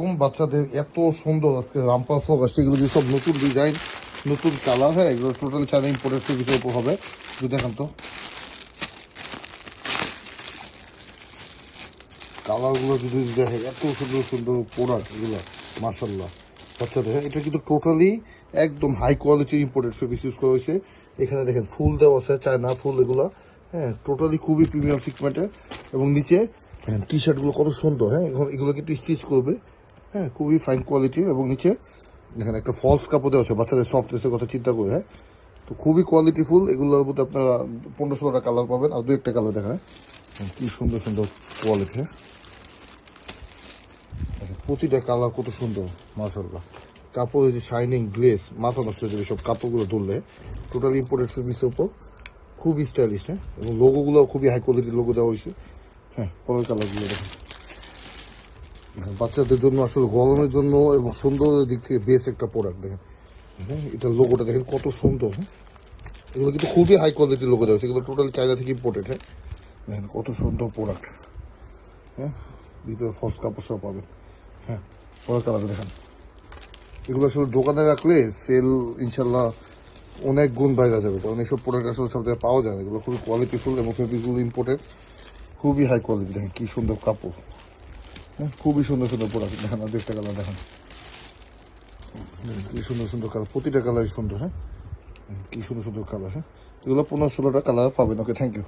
আলাইকুম। বাচ্চাদের এত সুন্দর আজকে রামপাল ফোকাস, এগুলো যে সব নতুন ডিজাইন, নতুন কালার, হ্যাঁ এগুলো টোটাল চায়না ইম্পোর্টেড কিছু উপর হবে। একটু দেখেন তো কালারগুলো, যদি দেখে এত সুন্দর সুন্দর প্রোডাক্ট এগুলো, মার্শাল্লাহ। বাচ্চাদের এটা কিন্তু টোটালি একদম হাই কোয়ালিটির ইম্পোর্টেড ফেব্রিক্স ইউজ করা হয়েছে। এখানে দেখেন ফুল দেওয়া আছে, চায়না ফুল এগুলো, হ্যাঁ টোটালি খুবই প্রিমিয়াম সিগমেন্টের। এবং নিচে টি শার্টগুলো কত সুন্দর, হ্যাঁ এখন এগুলো কিন্তু স্টিচ করবে, হ্যাঁ খুবই ফাইন কোয়ালিটির। এবং নিচে দেখেন একটা ফলস কাপড় দেওয়া আছে বাচ্চাদের সফটনেসের কথা চিন্তা করে, হ্যাঁ তো খুবই কোয়ালিটিফুল। এগুলোর মধ্যে আপনারা 15-16টা কালার পাবেন, আর 2-1টা কালার দেখা, কি সুন্দর সুন্দর কোয়ালিটি, হ্যাঁ প্রতিটা কালার কত সুন্দর, মাশাআল্লাহ। কাপড় হয়েছে শাইনিং গ্লেস, মাথা নষ্ট হয়ে যাবে সব কাপড়গুলো ধরলে। টোটাল ইম্পোর্টেড ফেব্রিক্সের উপর, খুবই স্টাইলিশ, হ্যাঁ এবং লোগোগুলো খুবই হাই কোয়ালিটির লোগো দেওয়া হয়েছে। হ্যাঁ পরের কালারগুলো দেখেন, বাচ্চাদের জন্য আসলে গরমের জন্য এবং সৌন্দর্যের দিক থেকে বেস্ট একটা প্রোডাক্ট। দেখেন হ্যাঁ এটার লোগোটা দেখেন কত সুন্দর, হ্যাঁ এগুলো কিন্তু খুবই হাই কোয়ালিটির লোগো দেওয়া হয়েছে, এগুলো টোটাল চায়না থেকে ইম্পোর্টেড। হ্যাঁ দেখেন কত সুন্দর প্রোডাক্ট, হ্যাঁ ভিতরে ফলস কাপড় সব পাবেন। হ্যাঁ পরের কালার দেখেন, এগুলো আসলে দোকানে রাখলে সেল ইনশাল্লাহ অনেক গুণ বাইরে যাবে, কারণ এইসব প্রোডাক্ট আসলে সব জায়গায় পাওয়া যায় না। এগুলো খুবই কোয়ালিটিফুল এবং ফেব্রিকগুলো ইম্পোর্টেড, খুবই হাই কোয়ালিটি। দেখেন কি সুন্দর কাপড়, হ্যাঁ খুবই সুন্দর সুন্দর প্রোডাক্ট। দেখেন আর 2-1টা কালার দেখেন, কি সুন্দর সুন্দর কালার, প্রতিটা কালারই সুন্দর, হ্যাঁ কি সুন্দর সুন্দর কালার। হ্যাঁ এগুলো 15-16টা কালার পাবেন। ওকে, থ্যাংক ইউ।